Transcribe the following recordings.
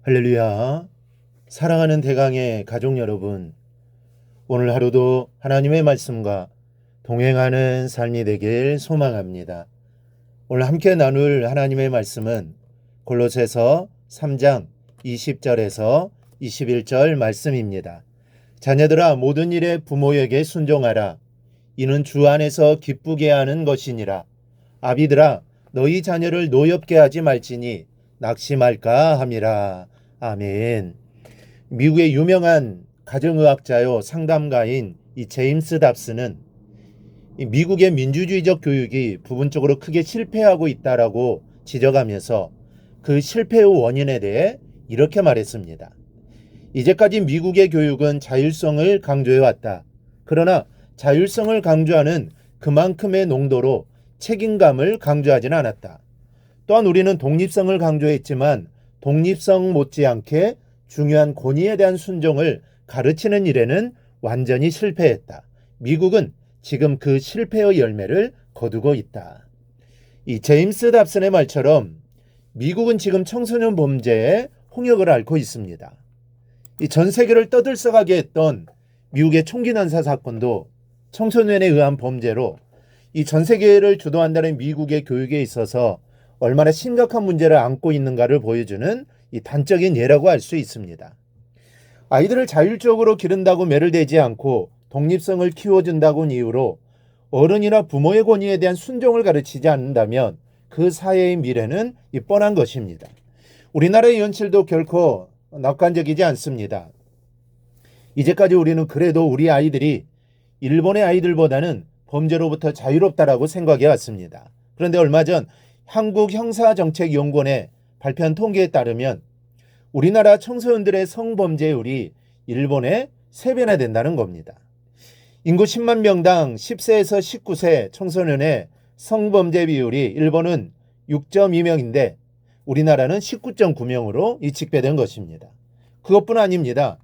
할렐루야. 사랑하는 대강의 가족 여러분, 오늘 하루도 하나님의 말씀과 동행하는 삶이 되길 소망합니다. 오늘 함께 나눌 하나님의 말씀은 골로새서 3장 20절에서 21절 말씀입니다. 자녀들아, 모든 일에 부모에게 순종하라. 이는 주 안에서 기쁘게 하는 것이니라. 아비들아, 너희 자녀를 노엽게 하지 말지니 낙심할까 함이라. 아멘. 미국의 유명한 가정의학자요 상담가인 이 제임스 답스는 미국의 민주주의적 교육이 부분적으로 크게 실패하고 있다라고 지적하면서 그 실패의 원인에 대해 이렇게 말했습니다. 이제까지 미국의 교육은 자율성을 강조해왔다. 그러나 자율성을 강조하는 그만큼의 농도로 책임감을 강조하지는 않았다. 또한 우리는 독립성을 강조했지만 독립성 못지않게 중요한 권위에 대한 순종을 가르치는 일에는 완전히 실패했다. 미국은 지금 그 실패의 열매를 거두고 있다. 이 제임스 답슨의 말처럼 미국은 지금 청소년 범죄의 홍역을 앓고 있습니다. 이 전 세계를 떠들썩하게 했던 미국의 총기 난사 사건도 청소년에 의한 범죄로 이 전 세계를 주도한다는 미국의 교육에 있어서 얼마나 심각한 문제를 안고 있는가를 보여주는 이 단적인 예라고 할 수 있습니다. 아이들을 자율적으로 기른다고 매를대지 않고 독립성을 키워준다고 이유로 어른이나 부모의 권위에 대한 순종을 가르치지 않는다면 그 사회의 미래는 뻔한 것입니다. 우리나라의 현실도 결코 낙관적이지 않습니다. 이제까지 우리는 그래도 우리 아이들이 일본의 아이들보다는 범죄로부터 자유롭다라고 생각해 왔습니다. 그런데 얼마 전 한국형사정책연구원에 발표한 통계에 따르면 우리나라 청소년들의 성범죄율이 일본의 3배나 된다는 겁니다. 인구 10만 명당 10세에서 19세 청소년의 성범죄 비율이 일본은 6.2명인데 우리나라는 19.9명으로 직배된 것입니다. 그것뿐 아닙니다.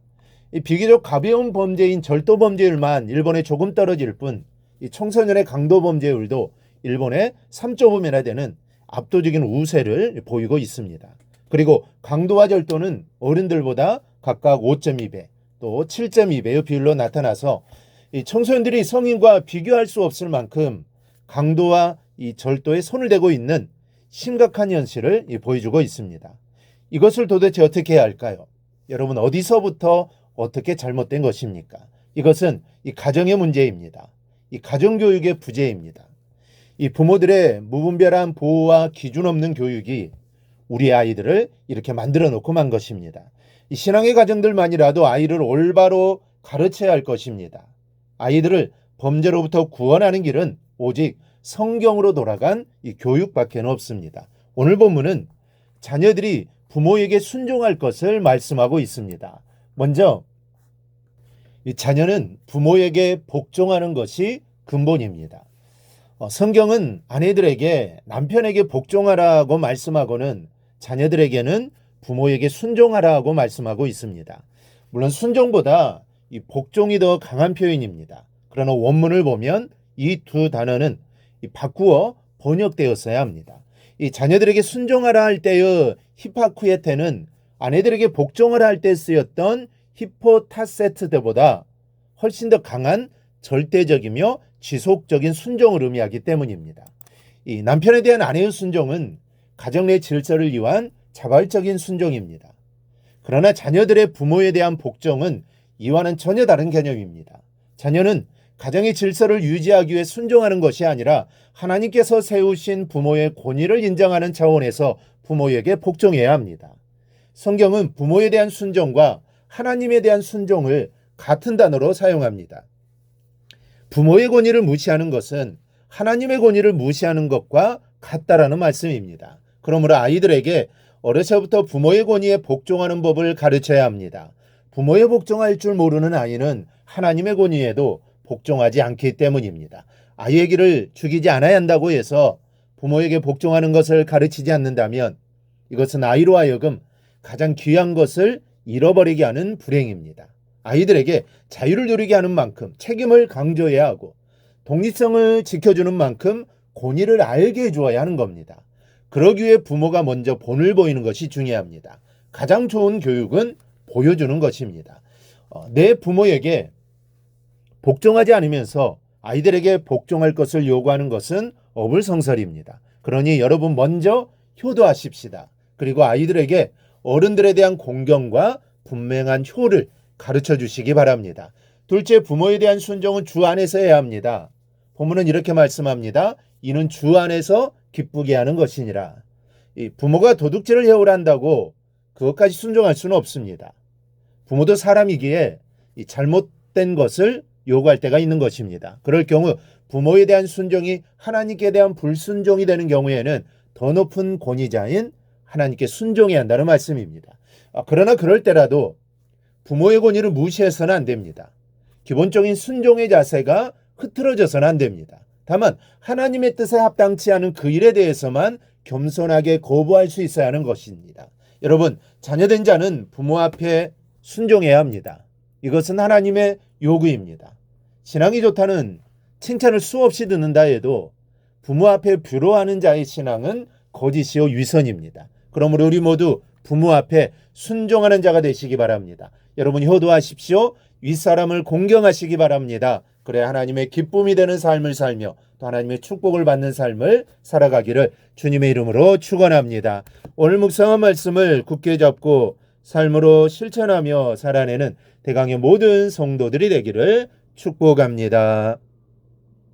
비교적 가벼운 범죄인 절도 범죄율만 일본에 조금 떨어질 뿐 이 청소년의 강도 범죄율도 일본의 3.5배나 되는 압도적인 우세를 보이고 있습니다. 그리고 강도와 절도는 어른들보다 각각 5.2배 또 7.2배의 비율로 나타나서 이 청소년들이 성인과 비교할 수 없을 만큼 강도와 이 절도에 손을 대고 있는 심각한 현실을 보여주고 있습니다. 이것을 도대체 어떻게 해야 할까요? 여러분, 어디서부터 어떻게 잘못된 것입니까? 이것은 이 가정의 문제입니다. 이 가정교육의 부재입니다. 이 부모들의 무분별한 보호와 기준 없는 교육이 우리 아이들을 이렇게 만들어 놓고 만 것입니다. 이 신앙의 가정들만이라도 아이를 올바로 가르쳐야 할 것입니다. 아이들을 범죄로부터 구원하는 길은 오직 성경으로 돌아간 이 교육밖에 없습니다. 오늘 본문은 자녀들이 부모에게 순종할 것을 말씀하고 있습니다. 먼저 이 자녀는 부모에게 복종하는 것이 근본입니다. 성경은 아내들에게 남편에게 복종하라고 말씀하고는 자녀들에게는 부모에게 순종하라고 말씀하고 있습니다. 물론 순종보다 이 복종이 더 강한 표현입니다. 그러나 원문을 보면 이 두 단어는 바꾸어 번역되었어야 합니다. 이 자녀들에게 순종하라 할 때의 히파쿠에테는 아내들에게 복종하라 할 때 쓰였던 히포타세트보다 훨씬 더 강한 절대적이며 지속적인 순종을 의미하기 때문입니다. 이 남편에 대한 아내의 순종은 가정 내 질서를 위한 자발적인 순종입니다. 그러나 자녀들의 부모에 대한 복종은 이와는 전혀 다른 개념입니다. 자녀는 가정의 질서를 유지하기 위해 순종하는 것이 아니라 하나님께서 세우신 부모의 권위를 인정하는 차원에서 부모에게 복종해야 합니다. 성경은 부모에 대한 순종과 하나님에 대한 순종을 같은 단어로 사용합니다. 부모의 권위를 무시하는 것은 하나님의 권위를 무시하는 것과 같다라는 말씀입니다. 그러므로 아이들에게 어려서부터 부모의 권위에 복종하는 법을 가르쳐야 합니다. 부모에 복종할 줄 모르는 아이는 하나님의 권위에도 복종하지 않기 때문입니다. 아이에게를 죽이지 않아야 한다고 해서 부모에게 복종하는 것을 가르치지 않는다면 이것은 아이로 하여금 가장 귀한 것을 잃어버리게 하는 불행입니다. 아이들에게 자유를 누리게 하는 만큼 책임을 강조해야 하고 독립성을 지켜주는 만큼 권위를 알게 해주어야 하는 겁니다. 그러기 위해 부모가 먼저 본을 보이는 것이 중요합니다. 가장 좋은 교육은 보여주는 것입니다. 내 부모에게 복종하지 않으면서 아이들에게 복종할 것을 요구하는 것은 어불성설입니다. 그러니 여러분 먼저 효도하십시다. 그리고 아이들에게 어른들에 대한 공경과 분명한 효를 가르쳐 주시기 바랍니다. 둘째, 부모에 대한 순종은 주 안에서 해야 합니다. 본문은 이렇게 말씀합니다. 이는 주 안에서 기쁘게 하는 것이니라. 이 부모가 도둑질을 해오라 한다고 그것까지 순종할 수는 없습니다. 부모도 사람이기에 이 잘못된 것을 요구할 때가 있는 것입니다. 그럴 경우 부모에 대한 순종이 하나님께 대한 불순종이 되는 경우에는 더 높은 권위자인 하나님께 순종해야 한다는 말씀입니다. 그러나 그럴 때라도 부모의 권위를 무시해서는 안 됩니다. 기본적인 순종의 자세가 흐트러져서는 안 됩니다. 다만 하나님의 뜻에 합당치 않은 그 일에 대해서만 겸손하게 거부할 수 있어야 하는 것입니다. 여러분, 자녀된 자는 부모 앞에 순종해야 합니다. 이것은 하나님의 요구입니다. 신앙이 좋다는 칭찬을 수없이 듣는다 해도 부모 앞에 불효하는 자의 신앙은 거짓이요 위선입니다. 그러므로 우리 모두 부모 앞에 순종하는 자가 되시기 바랍니다. 여러분 효도하십시오. 윗사람을 공경하시기 바랍니다. 그래 하나님의 기쁨이 되는 삶을 살며 또 하나님의 축복을 받는 삶을 살아가기를 주님의 이름으로 축원합니다. 오늘 묵상한 말씀을 굳게 잡고 삶으로 실천하며 살아내는 대강의 모든 성도들이 되기를 축복합니다.